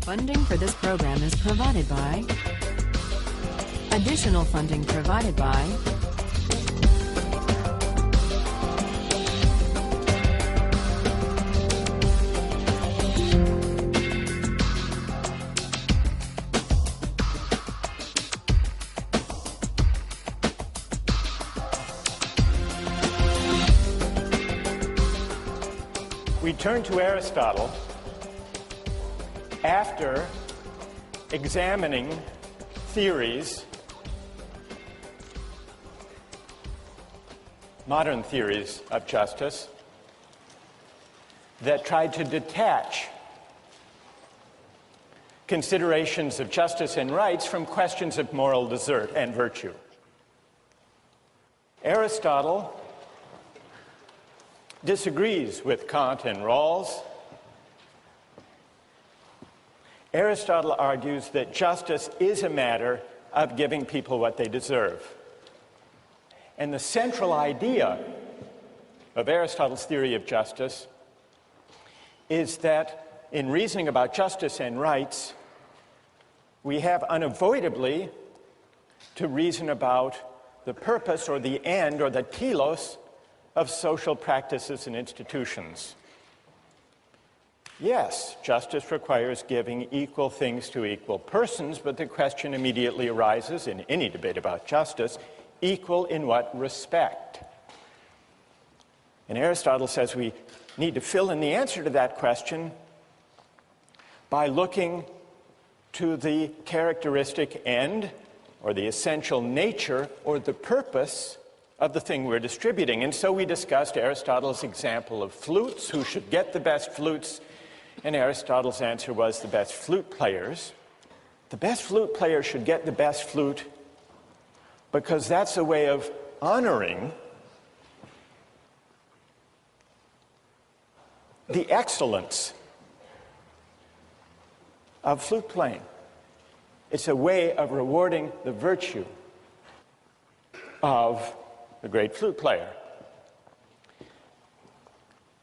Funding for this program is provided by. Additional funding provided by. We turn to Aristotle after examining theories, modern theories of justice, that tried to detach considerations of justice and rights from questions of moral desert and virtue. Aristotle disagrees with Kant and Rawls. Aristotle argues that justice is a matter of giving people what they deserve. And the central idea of Aristotle's theory of justice is that in reasoning about justice and rights, we have unavoidably to reason about the purpose or the end or the telos of social practices and institutions. Yes, justice requires giving equal things to equal persons, but the question immediately arises in any debate about justice, equal in what respect? And Aristotle says we need to fill in the answer to that question by looking to the characteristic end or the essential nature or the purpose of the thing we're distributing. And so we discussed Aristotle's example of flutes, who should get the best flutes, and Aristotle's answer was the best flute players. The best flute player should get the best flute because that's a way of honoring the excellence of flute playing. It's a way of rewarding the virtue of the great flute player.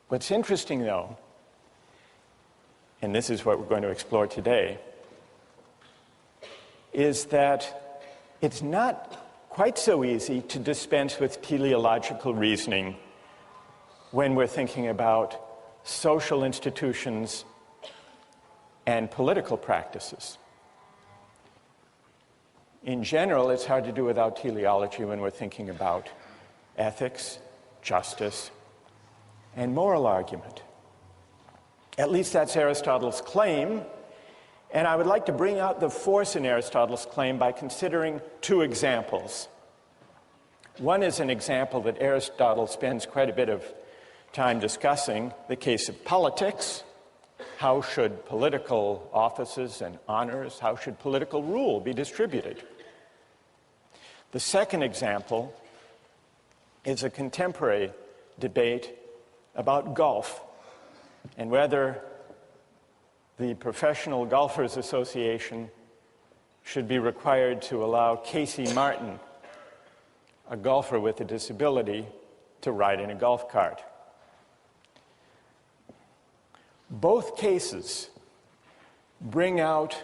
What's interesting, though, and this is what we're going to explore today, is that it's not quite so easy to dispense with teleological reasoning when we're thinking about social institutions and political practices. In general, it's hard to do without teleology when we're thinking about ethics, justice, and moral argument. At least that's Aristotle's claim, and I would like to bring out the force in Aristotle's claim by considering two examples. One is an example that Aristotle spends quite a bit of time discussing, the case of politics. How should political offices and honors, how should political rule be distributed? The second example is a contemporary debate about golf and whether the Professional Golfers Association should be required to allow Casey Martin, a golfer with a disability, to ride in a golf cart. Both cases bring out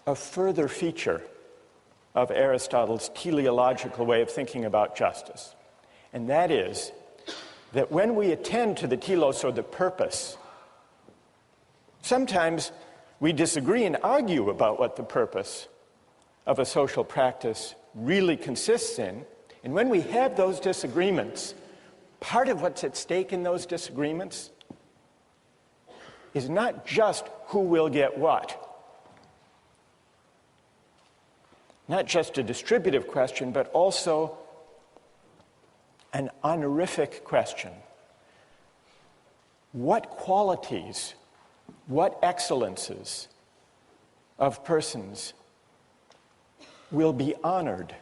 a further feature of Aristotle's teleological way of thinking about justice. And that is that when we attend to the telos or the purpose, sometimes we disagree and argue about what the purpose of a social practice really consists in. And when we have those disagreements, part of what's at stake in those disagreements is not just who will get what. Not just a distributive question, but also an honorific question. What qualities, what excellences of persons will be honored?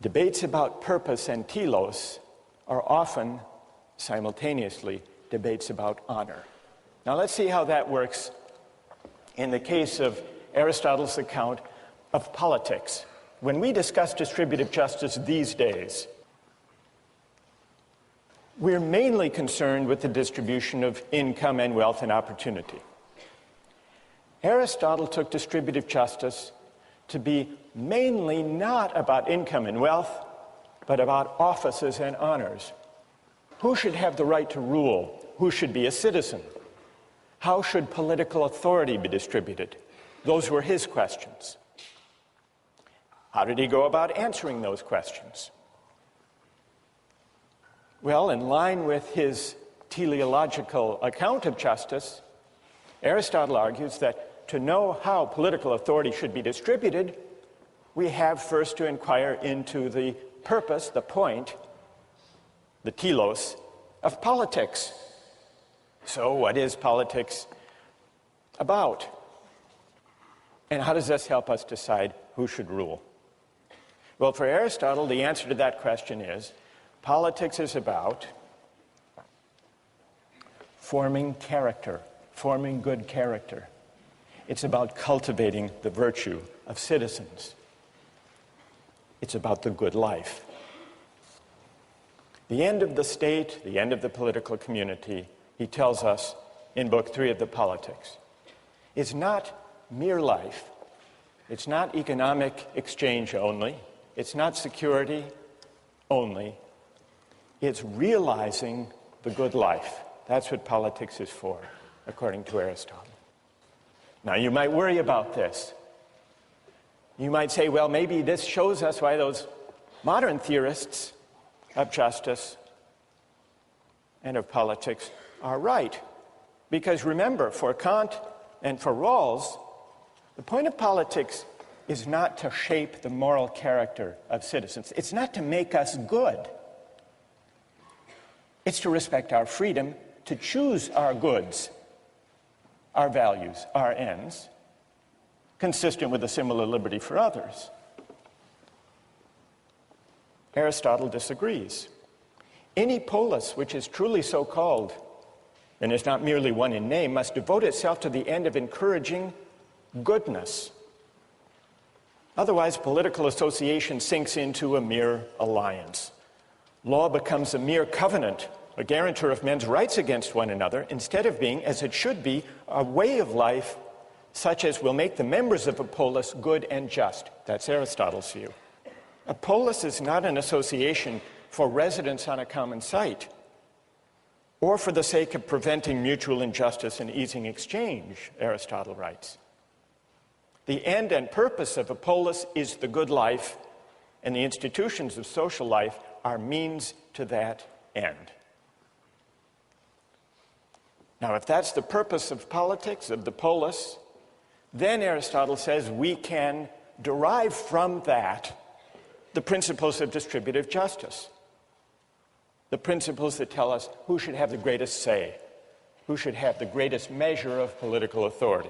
Debates about purpose and telos are often, simultaneously, debates about honor. Now let's see how that works in the case of Aristotle's account of politics. When we discuss distributive justice these days, we're mainly concerned with the distribution of income and wealth and opportunity. Aristotle took distributive justice to be mainly not about income and wealth, but about offices and honors. Who should have the right to rule? Who should be a citizen? How should political authority be distributed? Those were his questions. How did he go about answering those questions? Well, in line with his teleological account of justice, Aristotle argues that to know how political authority should be distributed, we have first to inquire into the purpose, the point, the telos, of politics. So what is politics about? And how does this help us decide who should rule? Well, for Aristotle, the answer to that question is, politics is about forming character, forming good character. It's about cultivating the virtue of citizens. It's about the good life. The end of the state, the end of the political community, he tells us in Book 3 of the Politics, is not mere life. It's not economic exchange only. It's not security only. It's realizing the good life. That's what politics is for, according to Aristotle. Now, you might worry about this. You might say, well, maybe this shows us why those modern theorists of justice and of politics are right. Because remember, for Kant and for Rawls, the point of politics is not to shape the moral character of citizens. It's not to make us good. It's to respect our freedom to choose our goods, our values, our ends, consistent with a similar liberty for others. Aristotle disagrees. Any polis which is truly so called, and is not merely one in name, must devote itself to the end of encouraging goodness. Otherwise, political association sinks into a mere alliance. Law becomes a mere covenant, a guarantor of men's rights against one another, instead of being, as it should be, a way of life such as will make the members of a polis good and just. That's Aristotle's view. A polis is not an association for residence on a common site, or for the sake of preventing mutual injustice and easing exchange, Aristotle writes. The end and purpose of a polis is the good life, and the institutions of social life are means to that end. Now, if that's the purpose of politics, of the polis, then Aristotle says we can derive from that the principles of distributive justice, the principles that tell us who should have the greatest say, who should have the greatest measure of political authority.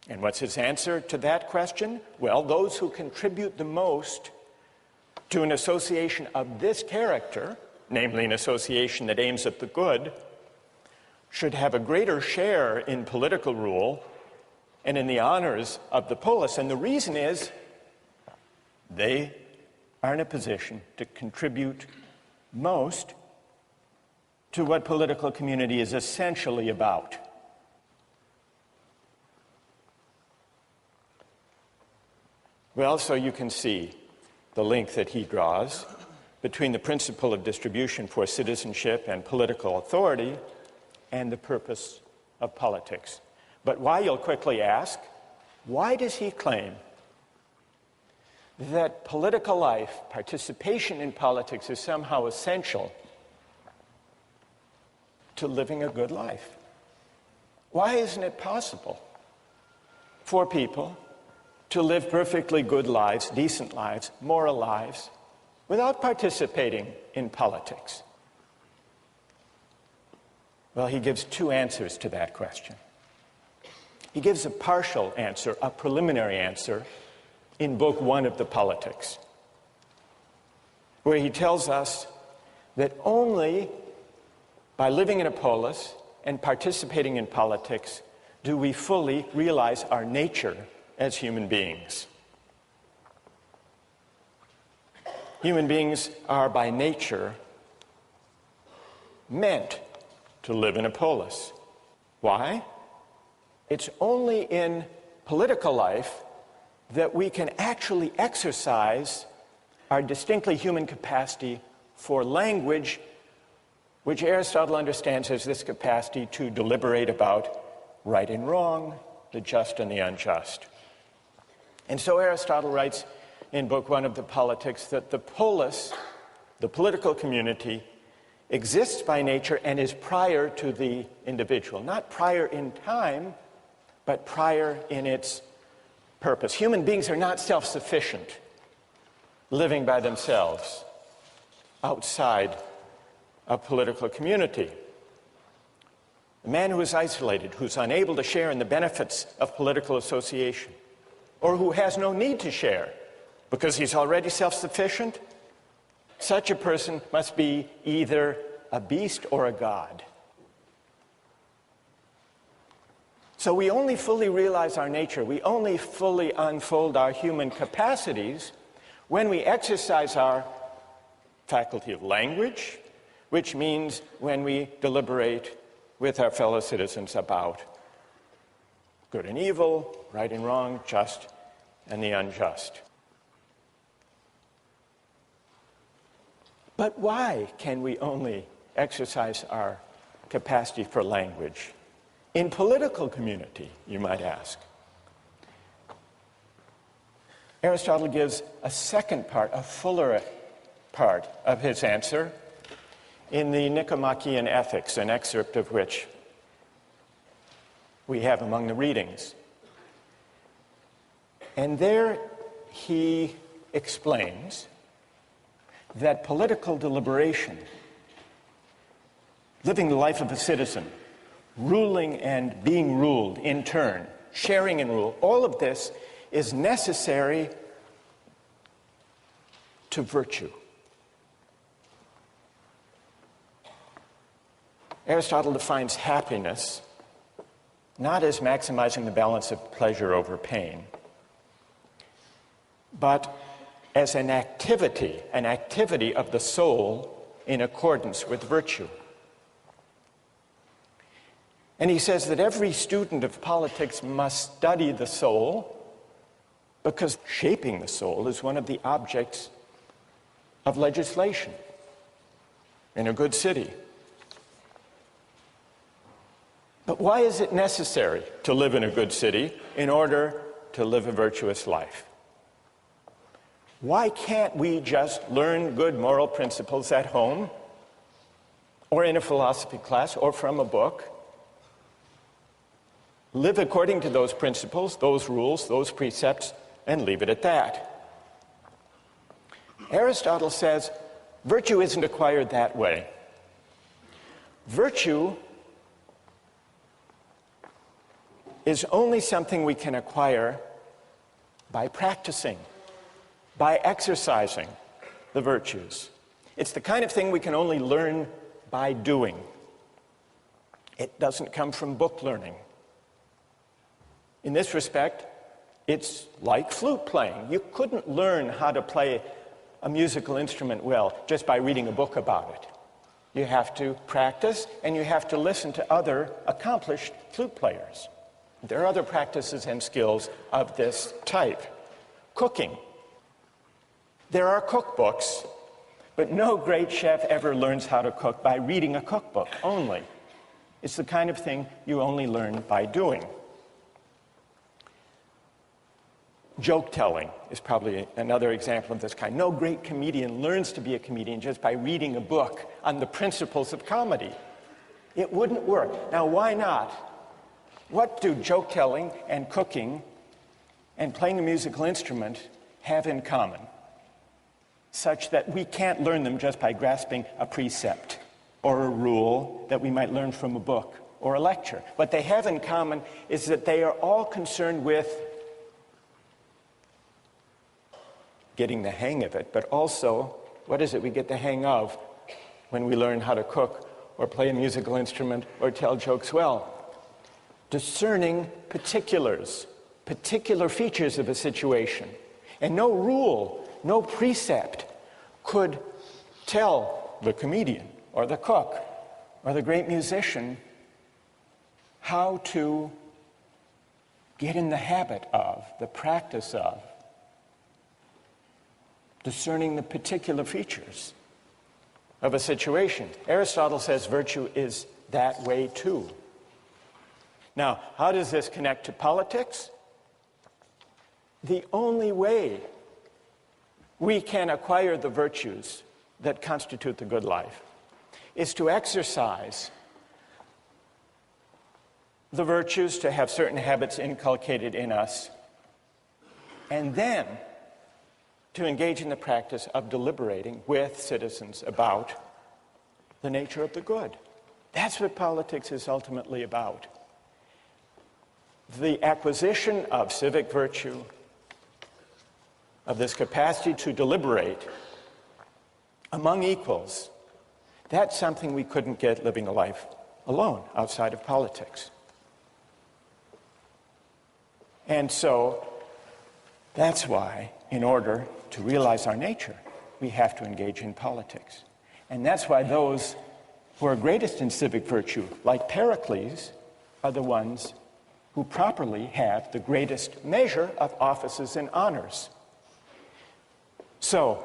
And what's his answer to that question? Well, those who contribute the most to an association of this character, namely an association that aims at the good, should have a greater share in political rule and in the honors of the polis. And the reason is they are in a position to contribute most to what political community is essentially about. Well, so you can see the link that he draws between the principle of distribution for citizenship and political authority and the purpose of politics. But why, you'll quickly ask, why does he claim that political life, participation in politics, is somehow essential to living a good life? Why isn't it possible for people to live perfectly good lives, decent lives, moral lives, without participating in politics? Well, he gives two answers to that question. He gives a partial answer, a preliminary answer, in Book 1 of the Politics, where he tells us that only by living in a polis and participating in politics do we fully realize our nature as human beings. Human beings are by nature meant to live in a polis. Why? It's only in political life that we can actually exercise our distinctly human capacity for language, which Aristotle understands as this capacity to deliberate about right and wrong, the just and the unjust. And so Aristotle writes in Book 1 of the Politics that the polis, the political community, exists by nature and is prior to the individual. Not prior in time, but prior in its purpose. Human beings are not self-sufficient, living by themselves outside a political community. The man who is isolated, who's unable to share in the benefits of political association, or who has no need to share because he's already self-sufficient, such a person must be either a beast or a god. So we only fully realize our nature, we only fully unfold our human capacities when we exercise our faculty of language, which means when we deliberate with our fellow citizens about good and evil, right and wrong, just and the unjust. But why can we only exercise our capacity for language in political community, you might ask? Aristotle gives a second part, a fuller part of his answer in the Nicomachean Ethics, an excerpt of which we have among the readings. And there he explains that political deliberation, living the life of a citizen, ruling and being ruled in turn, sharing in rule, all of this is necessary to virtue. Aristotle defines happiness not as maximizing the balance of pleasure over pain, but as an activity of the soul in accordance with virtue. And he says that every student of politics must study the soul because shaping the soul is one of the objects of legislation in a good city. But why is it necessary to live in a good city in order to live a virtuous life? Why can't we just learn good moral principles at home or in a philosophy class or from a book? Live according to those principles, those rules, those precepts, and leave it at that. Aristotle says virtue isn't acquired that way. Virtue is only something we can acquire by practicing, by exercising the virtues. It's the kind of thing we can only learn by doing. It doesn't come from book learning. In this respect, it's like flute playing. You couldn't learn how to play a musical instrument well just by reading a book about it. You have to practice, and you have to listen to other accomplished flute players. There are other practices and skills of this type. Cooking. There are cookbooks, but no great chef ever learns how to cook by reading a cookbook only. It's the kind of thing you only learn by doing. Joke telling is probably another example of this kind. No great comedian learns to be a comedian just by reading a book on the principles of comedy. It wouldn't work. Now, why not? What do joke telling and cooking and playing a musical instrument have in common, such that we can't learn them just by grasping a precept or a rule that we might learn from a book or a lecture? What they have in common is that they are all concerned with getting the hang of it, but also, what is it we get the hang of when we learn how to cook or play a musical instrument or tell jokes well? Discerning particulars, particular features of a situation. And no rule, no precept could tell the comedian or the cook or the great musician how to get in the habit of, the practice of, discerning the particular features of a situation. Aristotle says virtue is that way too. Now, how does this connect to politics? The only way we can acquire the virtues that constitute the good life is to exercise the virtues, to have certain habits inculcated in us, and then to engage in the practice of deliberating with citizens about the nature of the good. That's what politics is ultimately about. The acquisition of civic virtue, of this capacity to deliberate among equals, that's something we couldn't get living a life alone outside of politics. And so that's why, in order to realize our nature, we have to engage in politics. And that's why those who are greatest in civic virtue, like Pericles, are the ones who properly have the greatest measure of offices and honors. So,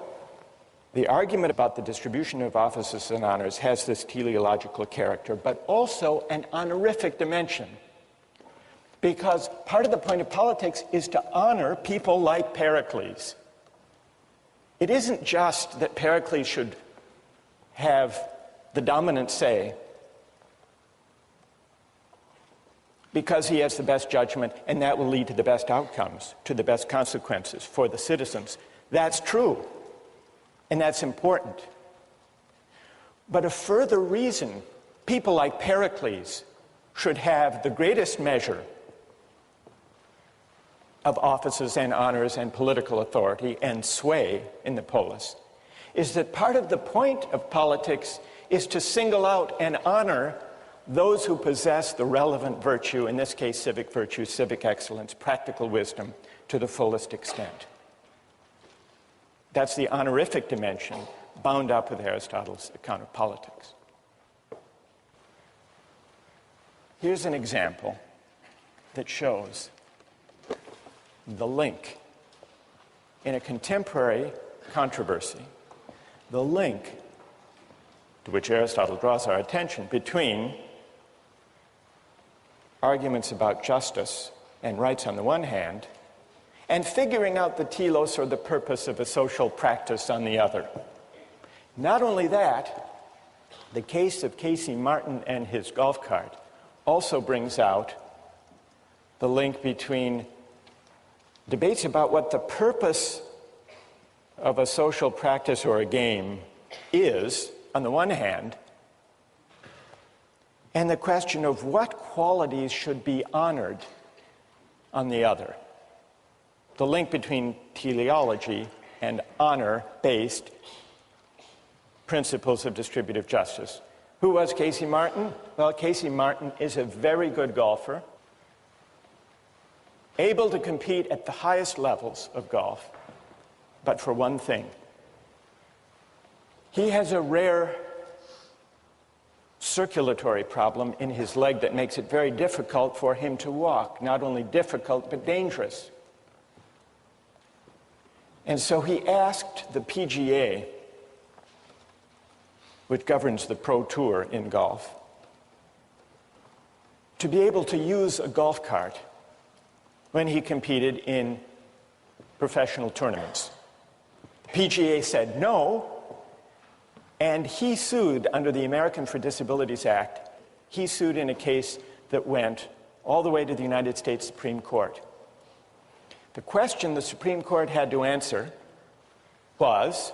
the argument about the distribution of offices and honors has this teleological character, but also an honorific dimension. Because part of the point of politics is to honor people like Pericles. It isn't just that Pericles should have the dominant say because he has the best judgment and that will lead to the best outcomes, to the best consequences for the citizens. That's true, and that's important. But a further reason people like Pericles should have the greatest measure of offices and honors and political authority and sway in the polis is that part of the point of politics is to single out and honor those who possess the relevant virtue, in this case civic virtue, civic excellence, practical wisdom, to the fullest extent. That's the honorific dimension bound up with Aristotle's account of politics. Here's an example that shows the link in a contemporary controversy, the link to which Aristotle draws our attention between arguments about justice and rights on the one hand, and figuring out the telos, or the purpose of a social practice, on the other. Not only that, the case of Casey Martin and his golf cart also brings out the link between debates about what the purpose of a social practice or a game is, on the one hand, and the question of what qualities should be honored on the other. The link between teleology and honor-based principles of distributive justice. Who was Casey Martin? Well, Casey Martin is a very good golfer, able to compete at the highest levels of golf, but for one thing. He has a rare circulatory problem in his leg that makes it very difficult for him to walk. Not only difficult, but dangerous. And so he asked the PGA, which governs the Pro Tour in golf, to be able to use a golf cart when he competed in professional tournaments. PGA said no, and he sued under the American for Disabilities Act. He sued in a case that went all the way to the United States Supreme Court. The question the Supreme Court had to answer was,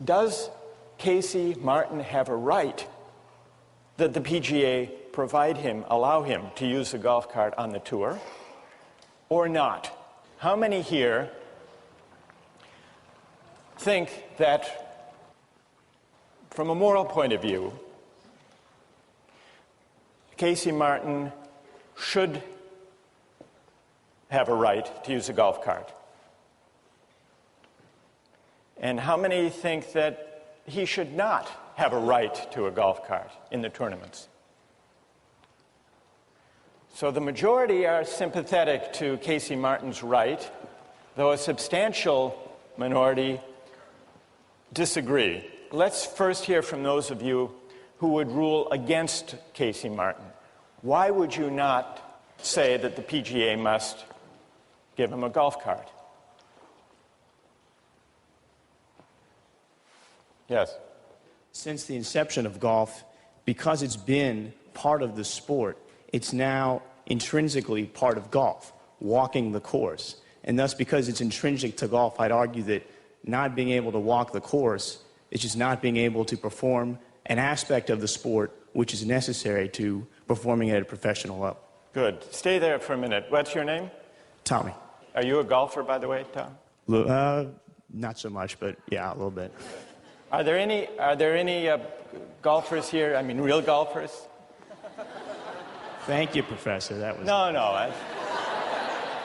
does Casey Martin have a right that the PGA allow him to use the golf cart on the tour, or not? How many here think that, from a moral point of view, Casey Martin should have a right to use a golf cart? And how many think that he should not have a right to a golf cart in the tournaments? So the majority are sympathetic to Casey Martin's right, though a substantial minority disagree. Let's first hear from those of you who would rule against Casey Martin. Why would you not say that the PGA must give him a golf cart? Yes. Since the inception of golf, because it's been part of the sport, it's now intrinsically part of golf, walking the course. And thus, because it's intrinsic to golf, I'd argue that not being able to walk the course is just not being able to perform an aspect of the sport which is necessary to performing at a professional level. Good. Stay there for a minute. What's your name? Tommy. Are you a golfer, by the way, Tom? Not so much, but yeah, a little bit. Are there any golfers here? I mean, real golfers? Thank you, Professor. That was No.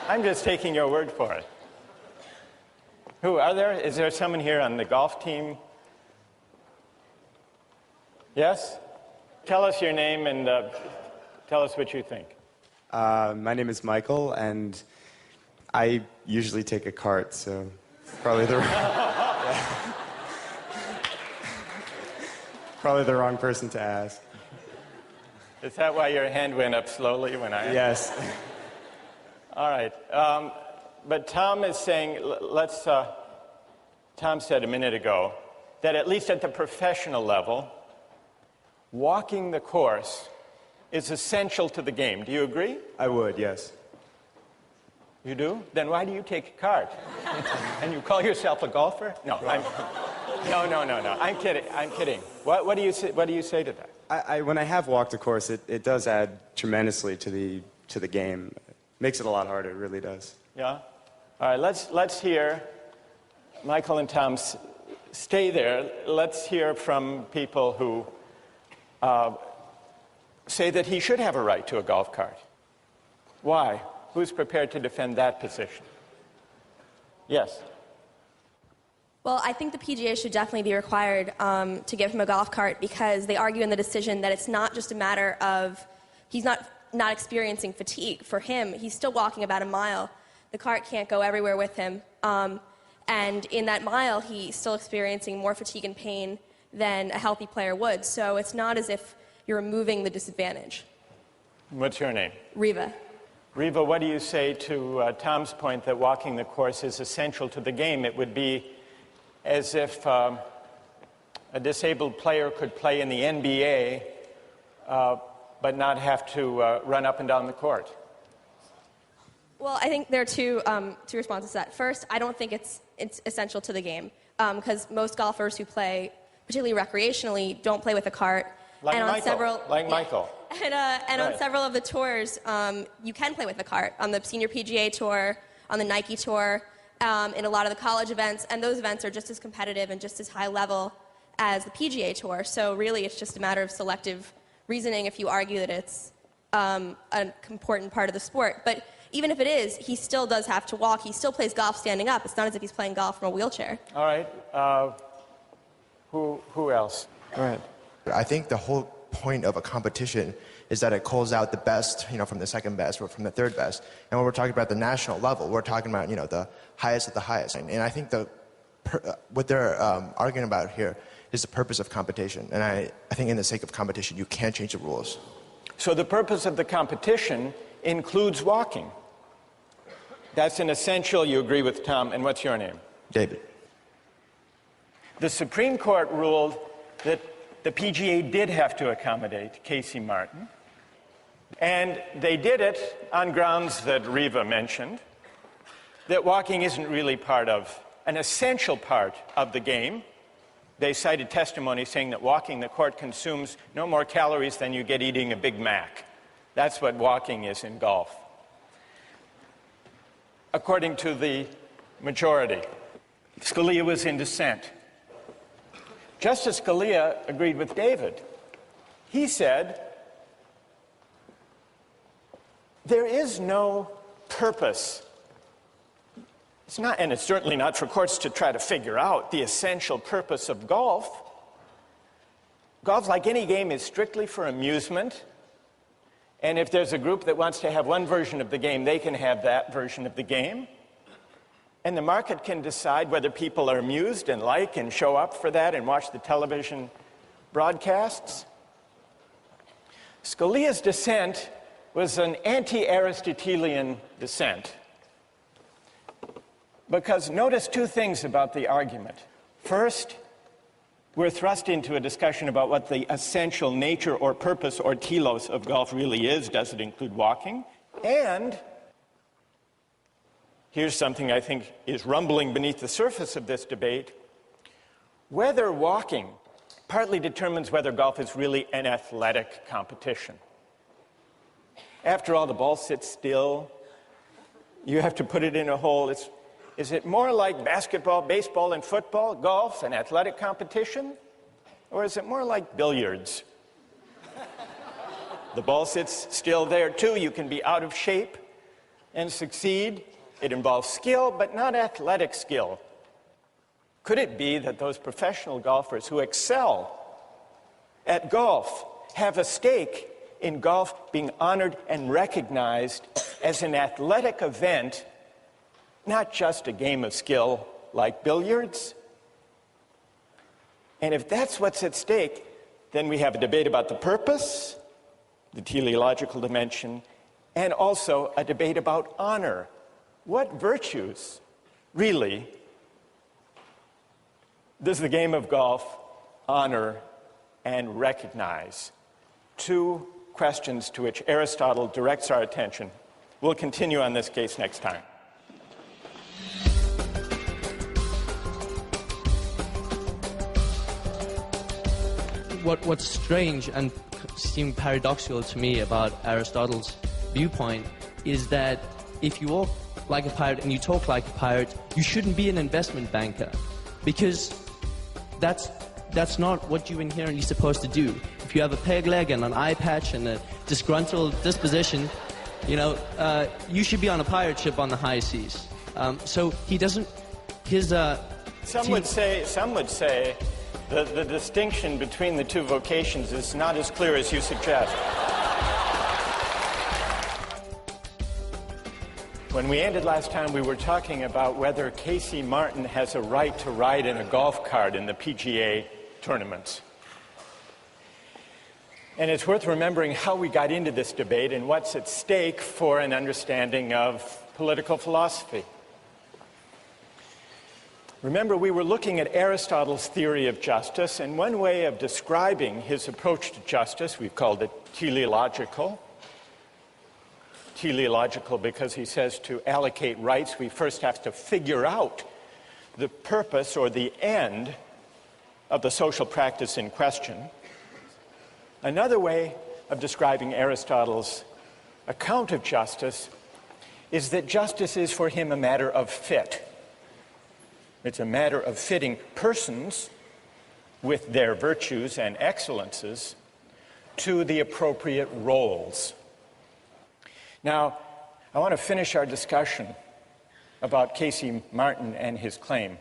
I'm just taking your word for it. Who are there? Is there someone here on the golf team? Yes? Tell us your name and tell us what you think. My name is Michael, and I usually take a cart, so probably the probably the wrong person to ask. Is that why your hand went up slowly when I... Yes. All right. But Tom is saying, Tom said a minute ago that at least at the professional level, walking the course is essential to the game. Do you agree? I would, yes. You do? Then why do you take a cart? And you call yourself a golfer? No, no. I'm kidding. What do you say to that? When I have walked a course, it does add tremendously to the game. It makes it a lot harder, it really does. Yeah? All right, let's hear, Michael and Tom, stay there. Let's hear from people who say that he should have a right to a golf cart. Why? Who's prepared to defend that position? Yes. Well, I think the PGA should definitely be required to give him a golf cart because they argue in the decision that it's not just a matter of he's not experiencing fatigue. For him, he's still walking about a mile. The cart can't go everywhere with him. And in that mile, he's still experiencing more fatigue and pain than a healthy player would. So it's not as if you're removing the disadvantage. What's your name? Riva. Riva, what do you say to Tom's point that walking the course is essential to the game? It would be as if a disabled player could play in the NBA but not have to run up and down the court. Well, I think there are two responses to that. First, I don't think it's essential to the game because most golfers who play, particularly recreationally, don't play with a cart. Like and Michael. Michael. And right. On several of the tours, you can play with a cart. On the Senior PGA Tour, on the Nike Tour, in a lot of the college events, and those events are just as competitive and just as high level as the PGA Tour. So really, it's just a matter of selective reasoning if you argue that it's an important part of the sport. But even if it is, he still does have to walk. He still plays golf standing up. It's not as if he's playing golf from a wheelchair. All right. Who else? Go ahead. I think the whole point of a competition is that it calls out the best, from the second best or from the third best. And when we're talking about the national level, we're talking about, the highest of the highest. And I think what they're arguing about here is the purpose of competition. And I think in the sake of competition, you can't change the rules. So the purpose of the competition includes walking. That's an essential, you agree with Tom. And what's your name? David. The Supreme Court ruled that the PGA did have to accommodate Casey Martin. And they did it on grounds that Riva mentioned, that walking isn't really an essential part of the game. They cited testimony saying that walking the court consumes no more calories than you get eating a Big Mac. That's what walking is in golf. According to the majority, Scalia was in dissent. Justice Scalia agreed with David. He said, there is no purpose It's not, and it's certainly not for courts to try to figure out the essential purpose of golf. Golf, like any game, is strictly for amusement. And if there's a group that wants to have one version of the game, they can have that version of the game. And the market can decide whether people are amused and like and show up for that and watch the television broadcasts. Scalia's dissent was an anti-Aristotelian dissent. Because notice two things about the argument. First, we're thrust into a discussion about what the essential nature or purpose or telos of golf really is. Does it include walking? And here's something I think is rumbling beneath the surface of this debate. Whether walking partly determines whether golf is really an athletic competition. After all, the ball sits still. You have to put it in a hole. Is it more like basketball, baseball, and football, golf, an athletic competition? Or is it more like billiards? The ball sits still there, too. You can be out of shape and succeed. It involves skill, but not athletic skill. Could it be that those professional golfers who excel at golf have a stake in golf being honored and recognized as an athletic event, not just a game of skill like billiards? And if that's what's at stake, then we have a debate about the purpose, the teleological dimension, and also a debate about honor. What virtues, really, does the game of golf honor and recognize? Two questions to which Aristotle directs our attention. We'll continue on this case next time. What's strange and seemed paradoxical to me about Aristotle's viewpoint is that if you walk like a pirate and you talk like a pirate, you shouldn't be an investment banker, because that's not what you're inherently supposed to do. If you have a peg leg and an eye patch and a disgruntled disposition, you should be on a pirate ship on the high seas. So he doesn't. Some would say the distinction between the two vocations is not as clear as you suggest. When we ended last time, we were talking about whether Casey Martin has a right to ride in a golf cart in the PGA tournaments. And it's worth remembering how we got into this debate and what's at stake for an understanding of political philosophy. Remember, we were looking at Aristotle's theory of justice, and one way of describing his approach to justice, we've called it teleological. Teleological because he says to allocate rights, we first have to figure out the purpose or the end of the social practice in question. Another way of describing Aristotle's account of justice is that justice is for him a matter of fit. It's a matter of fitting persons with their virtues and excellences to the appropriate roles. Now, I want to finish our discussion about Casey Martin and his claim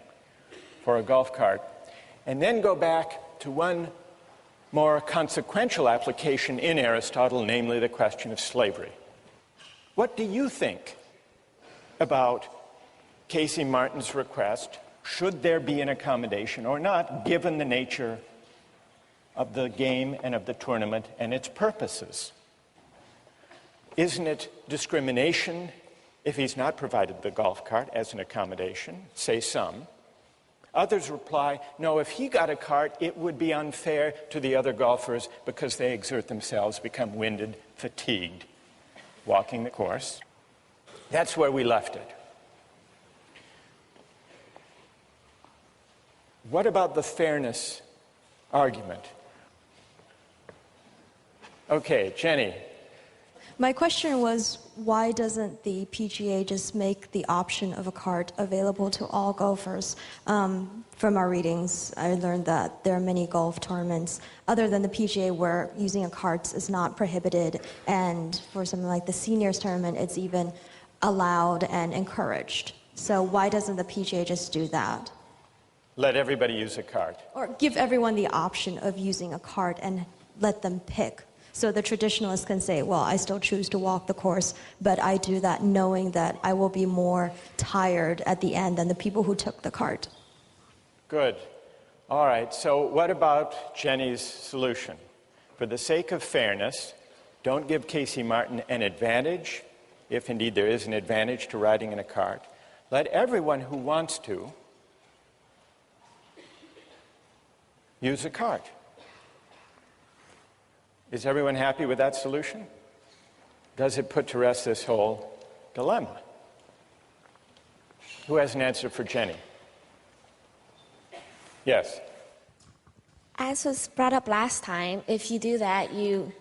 for a golf cart, and then go back to one more consequential application in Aristotle, namely the question of slavery. What do you think about Casey Martin's request? Should there be an accommodation or not, given the nature of the game and of the tournament and its purposes? Isn't it discrimination if he's not provided the golf cart as an accommodation, say some? Others reply, no, if he got a cart, it would be unfair to the other golfers because they exert themselves, become winded, fatigued, walking the course. That's where we left it. What about the fairness argument? Okay, Jenny. My question was, why doesn't the PGA just make the option of a cart available to all golfers? From our readings, I learned that there are many golf tournaments other than the PGA where using a cart is not prohibited, and for something like the seniors tournament, it's even allowed and encouraged. So why doesn't the PGA just do that? Let everybody use a cart. Or give everyone the option of using a cart and let them pick. So the traditionalists can say, well, I still choose to walk the course, but I do that knowing that I will be more tired at the end than the people who took the cart. Good. All right, so what about Jenny's solution? For the sake of fairness, don't give Casey Martin an advantage, if indeed there is an advantage to riding in a cart. Let everyone who wants to use a cart. Is everyone happy with that solution? Does it put to rest this whole dilemma? Who has an answer for Jenny? Yes. As was brought up last time, if you do that, you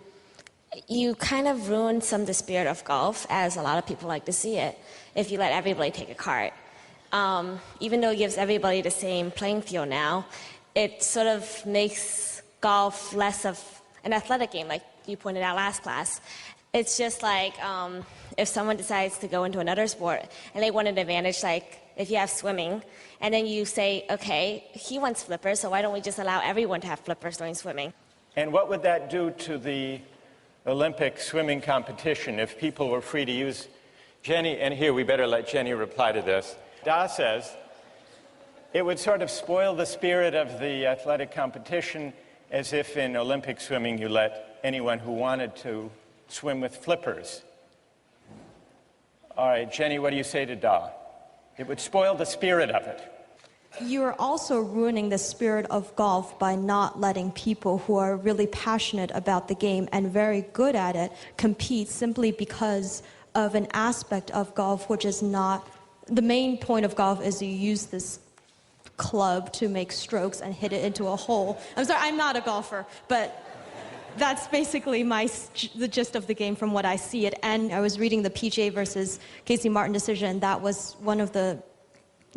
kind of ruin some of the spirit of golf, as a lot of people like to see it, if you let everybody take a cart. Even though it gives everybody the same playing field now, it sort of makes golf less of an athletic game, like you pointed out last class. It's just like if someone decides to go into another sport and they want an advantage, like if you have swimming, and then you say, okay, he wants flippers, so why don't we just allow everyone to have flippers during swimming? And what would that do to the Olympic swimming competition if people were free to use Jenny? And here we better let Jenny reply to this. Da says it would sort of spoil the spirit of the athletic competition, as if in Olympic swimming you let anyone who wanted to swim with flippers. All right, Jenny, what do you say to Da? It would spoil the spirit of it. You're also ruining the spirit of golf by not letting people who are really passionate about the game and very good at it compete simply because of an aspect of golf which is not... The main point of golf is you use this club to make strokes and hit it into a hole. I'm sorry, I'm not a golfer, but that's basically the gist of the game from what I see it. And I was reading the PGA versus Casey Martin decision. That was one of the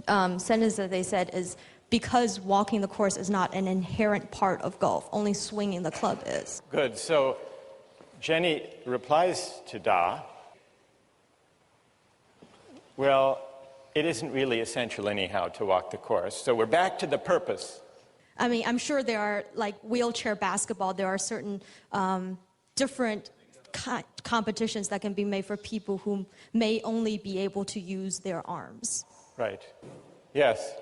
sentences that they said is because walking the course is not an inherent part of golf, only swinging the club is. Good. So Jenny replies to Da, well, it isn't really essential anyhow to walk the course. So we're back to the purpose. I mean, I'm sure there are, like wheelchair basketball, there are certain different competitions that can be made for people who may only be able to use their arms. Right. Yes.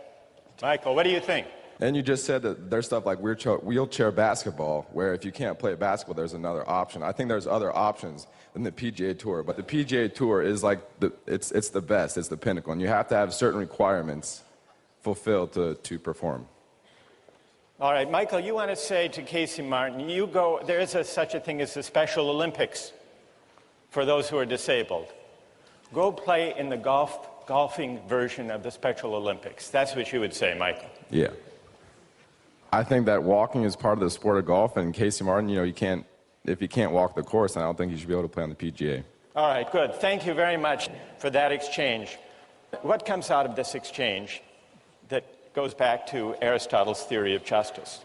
Michael, what do you think? And you just said that there's stuff like wheelchair basketball, where if you can't play basketball, there's another option. I think there's other options than the PGA Tour, but the PGA Tour is like, it's the best, it's the pinnacle, and you have to have certain requirements fulfilled to perform. All right, Michael, you want to say to Casey Martin, there is such a thing as the Special Olympics for those who are disabled. Go play in the golfing version of the Special Olympics. That's what you would say, Michael. Yeah. I think that walking is part of the sport of golf, and Casey Martin, if he can't walk the course, then I don't think he should be able to play on the PGA. All right, good. Thank you very much for that exchange. What comes out of this exchange that goes back to Aristotle's theory of justice?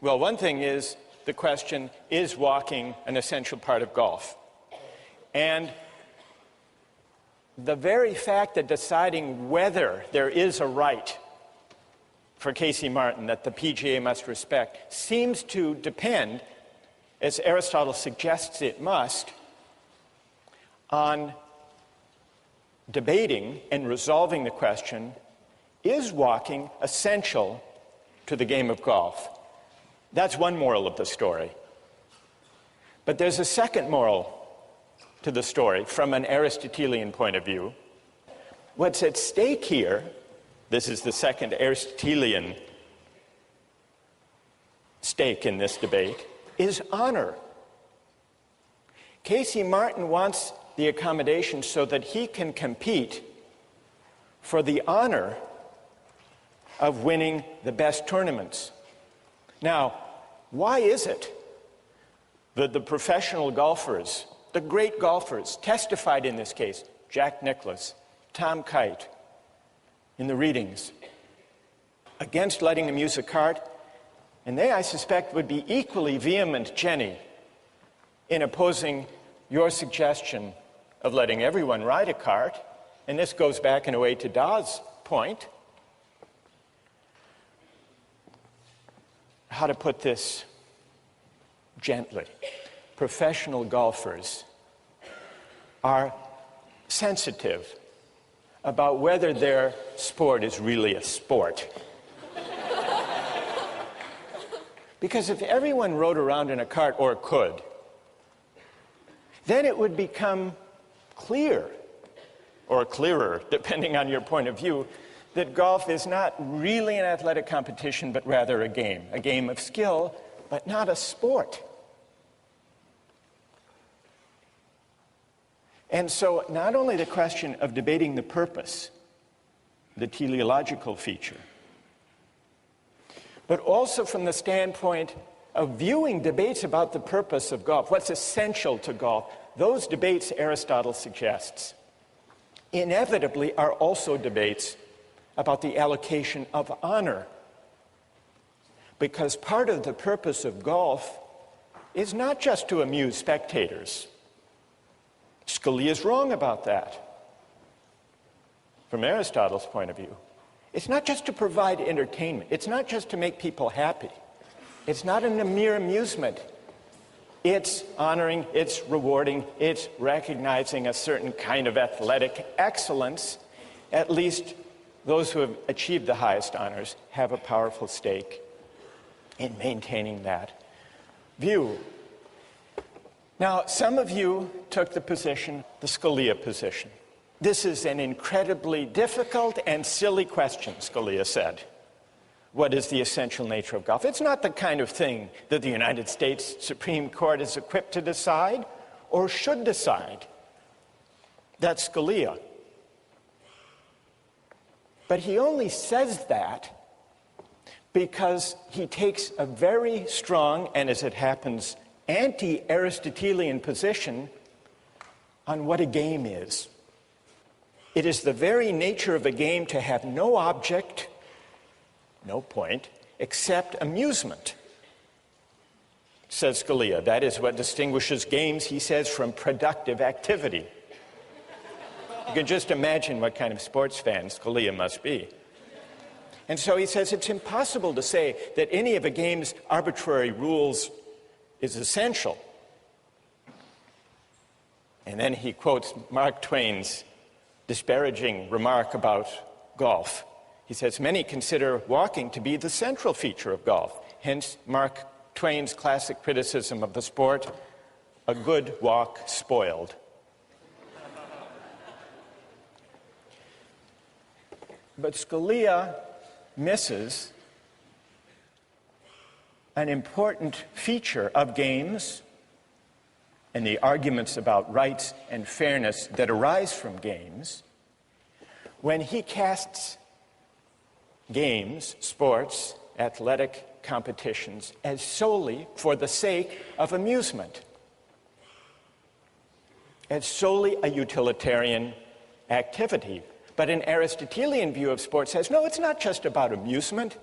Well, one thing is the question, is walking an essential part of golf? And the very fact that deciding whether there is a right for Casey Martin that the PGA must respect seems to depend, as Aristotle suggests it must, on debating and resolving the question, is walking essential to the game of golf? That's one moral of the story. But there's a second moral to the story from an Aristotelian point of view. What's at stake here, this is the second Aristotelian stake in this debate, is honor. Casey Martin wants the accommodation so that he can compete for the honor of winning the best tournaments. Now, why is it that the professional golfers, the great golfers, testified in this case, Jack Nicklaus, Tom Kite, in the readings, against letting them use a cart, and they, I suspect, would be equally vehement, Jenny, in opposing your suggestion of letting everyone ride a cart, and this goes back in a way to Da's point, how to put this gently. Professional golfers are sensitive about whether their sport is really a sport. Because if everyone rode around in a cart, or could, then it would become clear, or clearer, depending on your point of view, that golf is not really an athletic competition, but rather a game of skill, but not a sport. And so not only the question of debating the purpose, the teleological feature, but also from the standpoint of viewing debates about the purpose of golf, what's essential to golf, those debates, Aristotle suggests, inevitably are also debates about the allocation of honor. Because part of the purpose of golf is not just to amuse spectators. Scalia is wrong about that. From Aristotle's point of view, it's not just to provide entertainment. It's not just to make people happy. It's not a mere amusement. It's honoring, it's rewarding, it's recognizing a certain kind of athletic excellence. At least those who have achieved the highest honors have a powerful stake in maintaining that view. Now, some of you took the position, the Scalia position. This is an incredibly difficult and silly question, Scalia said. What is the essential nature of golf? It's not the kind of thing that the United States Supreme Court is equipped to decide or should decide. That's Scalia. But he only says that because he takes a very strong, and as it happens, anti-Aristotelian position on what a game is. It is the very nature of a game to have no object, no point, except amusement, says Scalia. That is what distinguishes games, he says, from productive activity. You can just imagine what kind of sports fan Scalia must be. And so he says it's impossible to say that any of a game's arbitrary rules is essential. And then he quotes Mark Twain's disparaging remark about golf. He says, many consider walking to be the central feature of golf. Hence, Mark Twain's classic criticism of the sport, a good walk spoiled. But Scalia misses an important feature of games and the arguments about rights and fairness that arise from games when he casts games, sports, athletic competitions as solely for the sake of amusement, as solely a utilitarian activity. But an Aristotelian view of sports says, no, it's not just about amusement.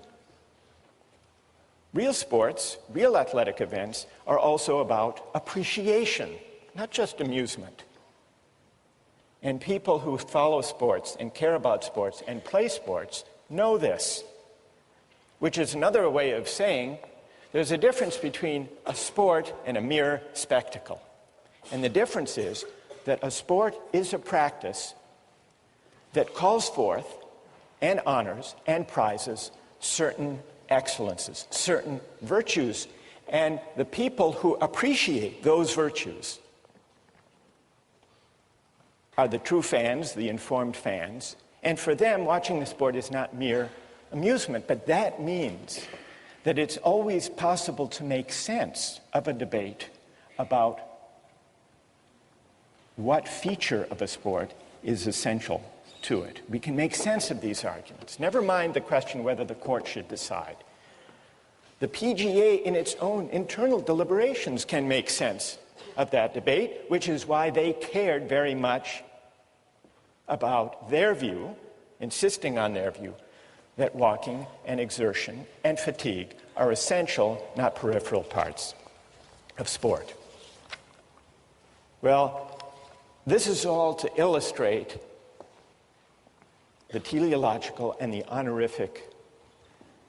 Real sports, real athletic events are also about appreciation, not just amusement. And people who follow sports and care about sports and play sports know this, which is another way of saying there's a difference between a sport and a mere spectacle. And the difference is that a sport is a practice that calls forth and honors and prizes certain excellences, certain virtues, and the people who appreciate those virtues are the true fans, the informed fans, and for them, watching the sport is not mere amusement, but that means that it's always possible to make sense of a debate about what feature of a sport is essential to it. We can make sense of these arguments. Never mind the question whether the court should decide. The PGA, in its own internal deliberations, can make sense of that debate, which is why they cared very much about their view, insisting on their view, that walking and exertion and fatigue are essential, not peripheral parts of sport. Well, this is all to illustrate the teleological and the honorific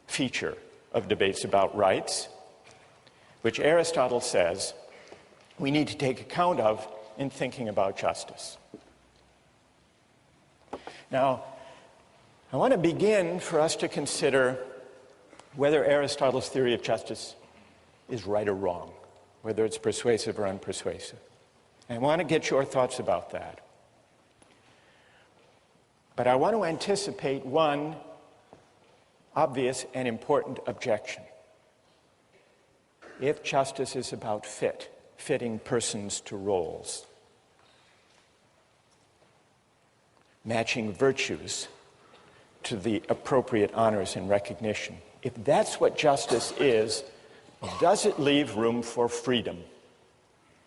feature of debates about rights, which Aristotle says we need to take account of in thinking about justice. Now, I want to begin for us to consider whether Aristotle's theory of justice is right or wrong, whether it's persuasive or unpersuasive. And I want to get your thoughts about that. But I want to anticipate one obvious and important objection. If justice is about fitting persons to roles, matching virtues to the appropriate honors and recognition, if that's what justice is, does it leave room for freedom?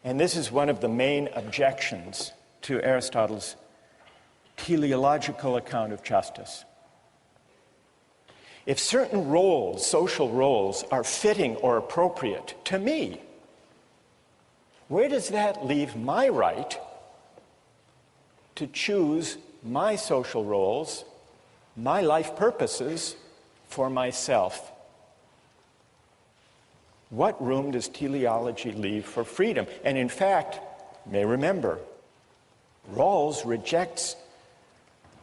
And this is one of the main objections to Aristotle's teleological account of justice. If certain roles, social roles, are fitting or appropriate to me, where does that leave my right to choose my social roles, my life purposes for myself? What room does teleology leave for freedom? And in fact, you may remember, Rawls rejects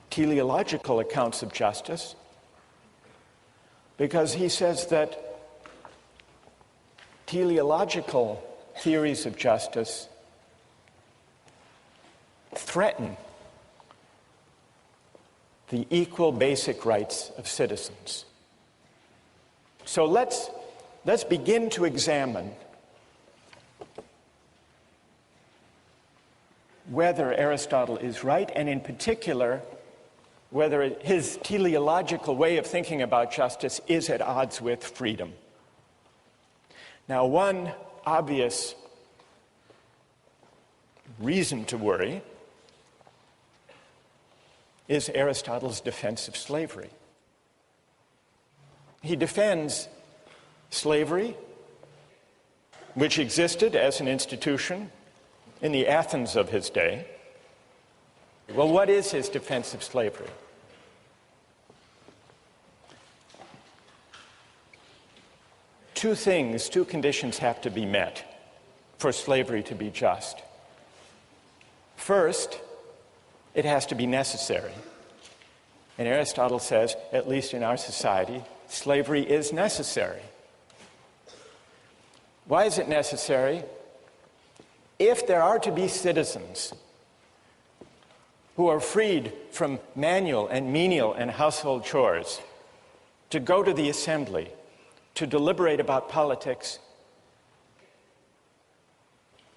teleological accounts of justice because he says that teleological theories of justice threaten the equal basic rights of citizens. So let's begin to examine whether Aristotle is right, and in particular, whether his teleological way of thinking about justice is at odds with freedom. Now, one obvious reason to worry is Aristotle's defense of slavery. He defends slavery, which existed as an institution in the Athens of his day. Well, what is his defense of slavery? Two conditions have to be met for slavery to be just. First, it has to be necessary. And Aristotle says, at least in our society, slavery is necessary. Why is it necessary? If there are to be citizens who are freed from manual and menial and household chores, to go to the assembly, to deliberate about politics,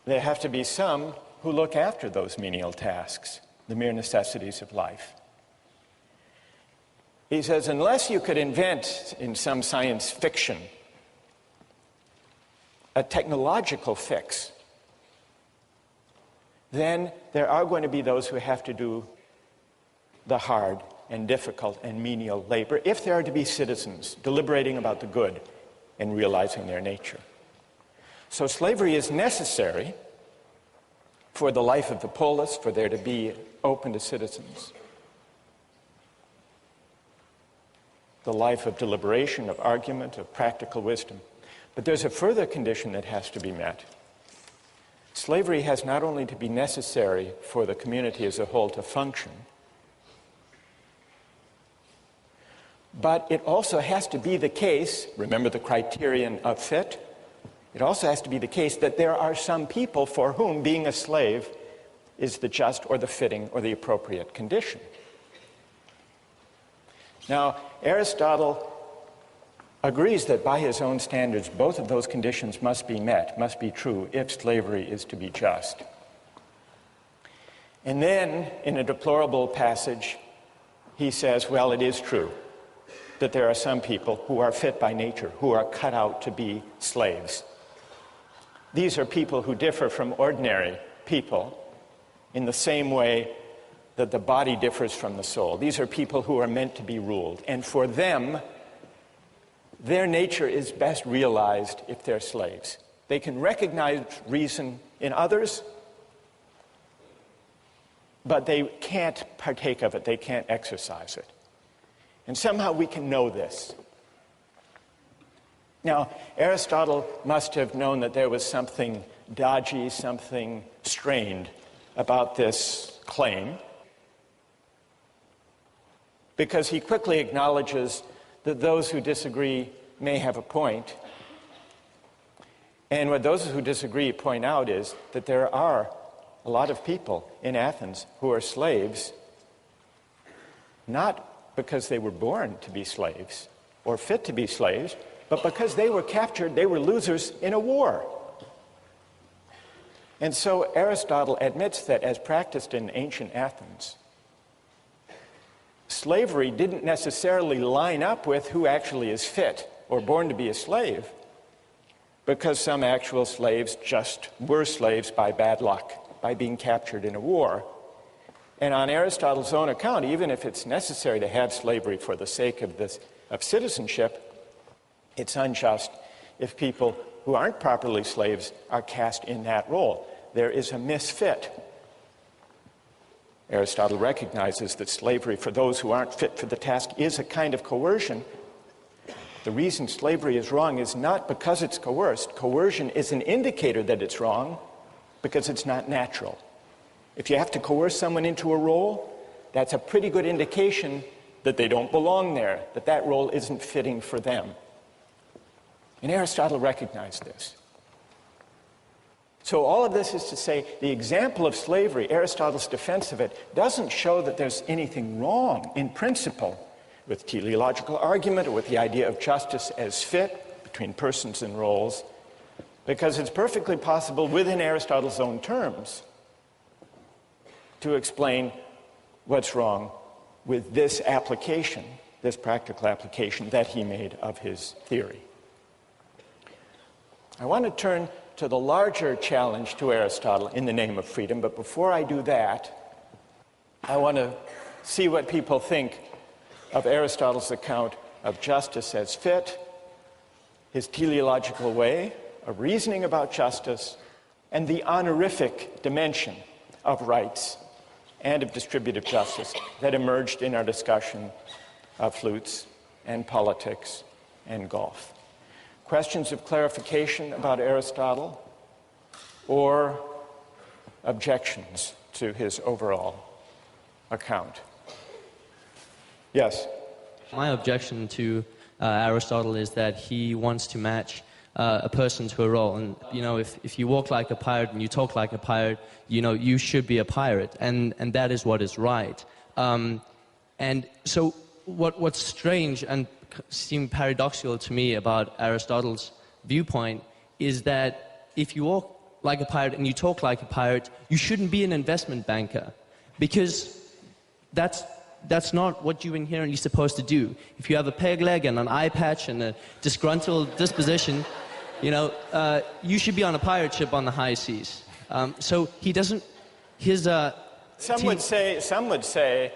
there have to be some who look after those menial tasks, the mere necessities of life. He says, unless you could invent in some science fiction a technological fix, then there are going to be those who have to do the hard and difficult and menial labor if there are to be citizens deliberating about the good and realizing their nature. So slavery is necessary for the life of the polis, for there to be open to citizens. The life of deliberation, of argument, of practical wisdom. But there's a further condition that has to be met. Slavery has not only to be necessary for the community as a whole to function, but it also has to be the case, remember the criterion of fit, it also has to be the case that there are some people for whom being a slave is the just or the fitting or the appropriate condition. Now, Aristotle agrees that by his own standards, both of those conditions must be met, must be true, if slavery is to be just. And then, in a deplorable passage, he says, well, it is true that there are some people who are fit by nature, who are cut out to be slaves. These are people who differ from ordinary people in the same way that the body differs from the soul. These are people who are meant to be ruled. And for them, their nature is best realized if they're slaves. They can recognize reason in others, but they can't partake of it, they can't exercise it. And somehow we can know this. Now, Aristotle must have known that there was something dodgy, something strained about this claim, because he quickly acknowledges that those who disagree may have a point. And what those who disagree point out is that there are a lot of people in Athens who are slaves, not because they were born to be slaves or fit to be slaves, but because they were captured, they were losers in a war. And so Aristotle admits that as practiced in ancient Athens, slavery didn't necessarily line up with who actually is fit or born to be a slave, because some actual slaves just were slaves by bad luck, by being captured in a war. And on Aristotle's own account, even if it's necessary to have slavery for the sake of citizenship, it's unjust if people who aren't properly slaves are cast in that role. There is a misfit. Aristotle recognizes that slavery for those who aren't fit for the task is a kind of coercion. The reason slavery is wrong is not because it's coerced. Coercion is an indicator that it's wrong because it's not natural. If you have to coerce someone into a role, that's a pretty good indication that they don't belong there, that that role isn't fitting for them. And Aristotle recognized this. So all of this is to say, the example of slavery, Aristotle's defense of it, doesn't show that there's anything wrong in principle with teleological argument or with the idea of justice as fit between persons and roles, because it's perfectly possible within Aristotle's own terms to explain what's wrong with this application, this practical application that he made of his theory. I want to turn to the larger challenge to Aristotle in the name of freedom, but before I do that, I want to see what people think of Aristotle's account of justice as fit, his teleological way of reasoning about justice, and the honorific dimension of rights and of distributive justice that emerged in our discussion of flutes and politics and golf. Questions of clarification about Aristotle or objections to his overall account? Yes? My objection to Aristotle is that he wants to match a person to a role. And, you know, if you walk like a pirate and you talk like a pirate, you know, you should be a pirate. And that is what is right. And so what's strange and seemed paradoxical to me about Aristotle's viewpoint is that if you walk like a pirate and you talk like a pirate, you shouldn't be an investment banker, because that's not what you're inherently supposed to do. If you have a peg leg and an eye patch and a disgruntled disposition, you know, you should be on a pirate ship on the high seas. So he doesn't, Some would say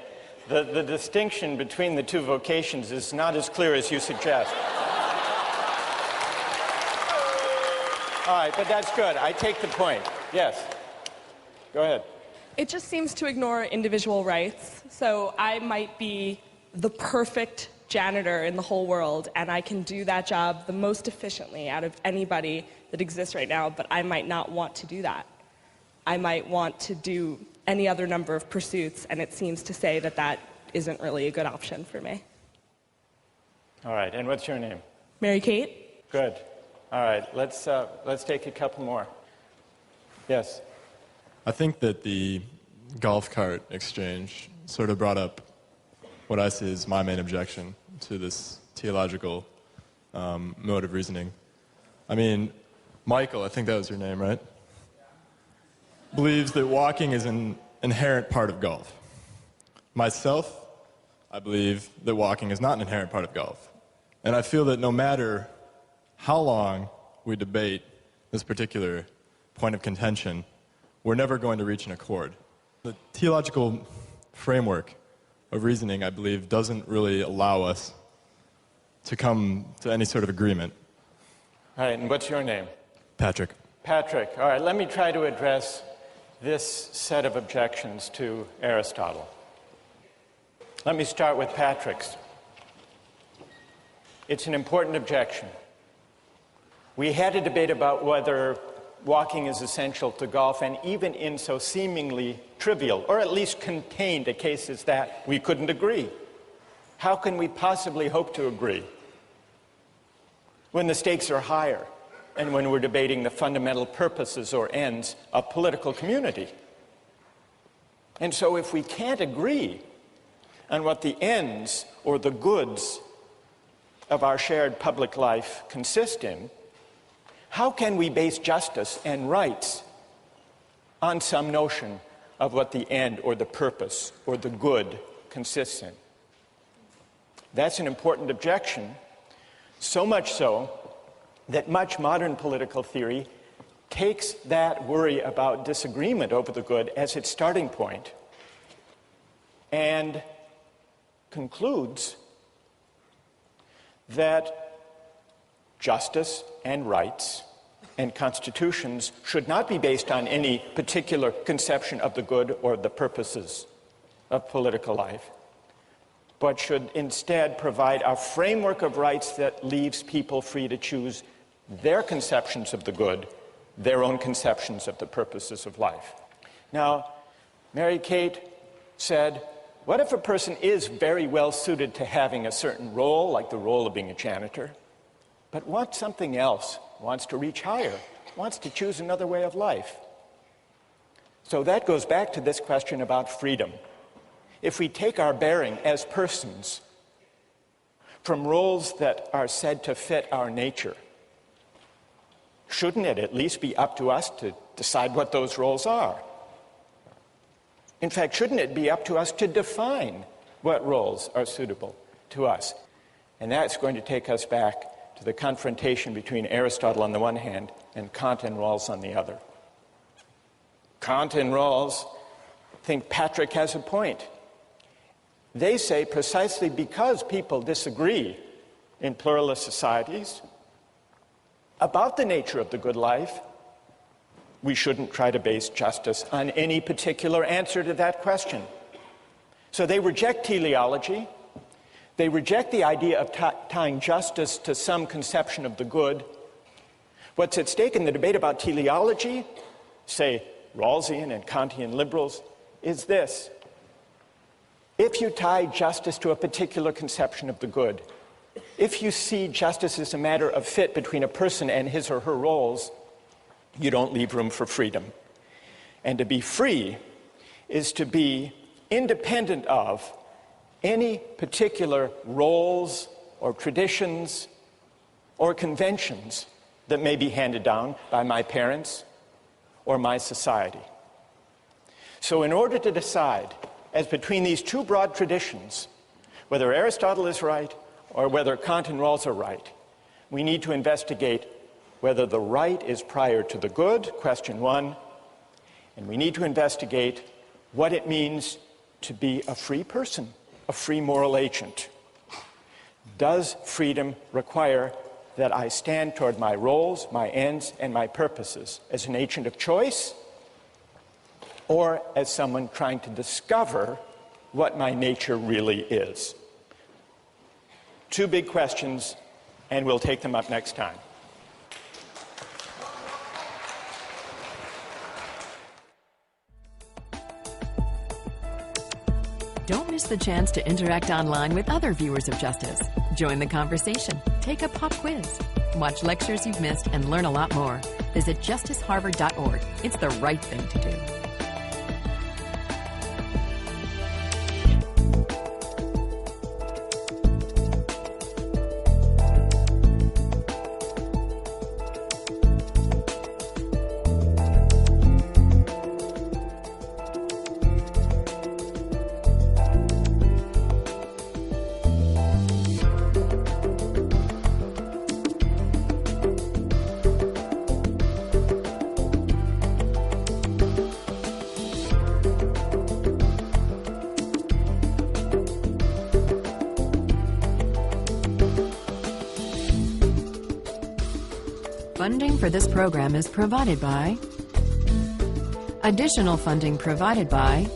that the distinction between the two vocations is not as clear as you suggest. All right, but that's good. I take the point. Yes. Go ahead. It just seems to ignore individual rights. So I might be the perfect janitor in the whole world, and I can do that job the most efficiently out of anybody that exists right now, but I might not want to do that. I might want to do any other number of pursuits, and it seems to say that that isn't really a good option for me. All right, and what's your name? Mary Kate? Good. All right, let's take a couple more. Yes? I think that the golf cart exchange sort of brought up what I see as my main objection to this theological mode of reasoning. I mean, Michael, I think that was your name, right? Believes that walking is an inherent part of golf. Myself, I believe that walking is not an inherent part of golf. And I feel that no matter how long we debate this particular point of contention, we're never going to reach an accord. The theological framework of reasoning, I believe, doesn't really allow us to come to any sort of agreement. All right, and what's your name? Patrick. Patrick. All right, let me try to address this set of objections to Aristotle. Let me start with Patrick's. It's an important objection. We had a debate about whether walking is essential to golf, and even in so seemingly trivial, or at least contained a case as that, we couldn't agree. How can we possibly hope to agree when the stakes are higher and when we're debating the fundamental purposes or ends of political community? And so if we can't agree on what the ends or the goods of our shared public life consist in, how can we base justice and rights on some notion of what the end or the purpose or the good consists in? That's an important objection, so much so that much modern political theory takes that worry about disagreement over the good as its starting point and concludes that justice and rights and constitutions should not be based on any particular conception of the good or the purposes of political life, but should instead provide a framework of rights that leaves people free to choose their conceptions of the good, their own conceptions of the purposes of life. Now, Mary Kate said, what if a person is very well suited to having a certain role, like the role of being a janitor, but wants something else, wants to reach higher, wants to choose another way of life? So that goes back to this question about freedom. If we take our bearing as persons from roles that are said to fit our nature, shouldn't it at least be up to us to decide what those roles are? In fact, shouldn't it be up to us to define what roles are suitable to us? And that's going to take us back to the confrontation between Aristotle on the one hand and Kant and Rawls on the other. Kant and Rawls think Patrick has a point. They say precisely because people disagree in pluralist societies about the nature of the good life, we shouldn't try to base justice on any particular answer to that question. So they reject teleology. They reject the idea of tying justice to some conception of the good. What's at stake in the debate about teleology, say Rawlsian and Kantian liberals, is this. If you tie justice to a particular conception of the good, if you see justice as a matter of fit between a person and his or her roles, you don't leave room for freedom. And to be free is to be independent of any particular roles or traditions or conventions that may be handed down by my parents or my society. So in order to decide as between these two broad traditions, whether Aristotle is right or whether Kant and Rawls are right, we need to investigate whether the right is prior to the good, question one, and we need to investigate what it means to be a free person, a free moral agent. Does freedom require that I stand toward my roles, my ends, and my purposes as an agent of choice, or as someone trying to discover what my nature really is? Two big questions, and we'll take them up next time. Don't miss the chance to interact online with other viewers of Justice. Join the conversation, take a pop quiz, watch lectures you've missed, and learn a lot more. Visit justiceharvard.org. It's the right thing to do. Funding for this program is provided by Additional funding provided by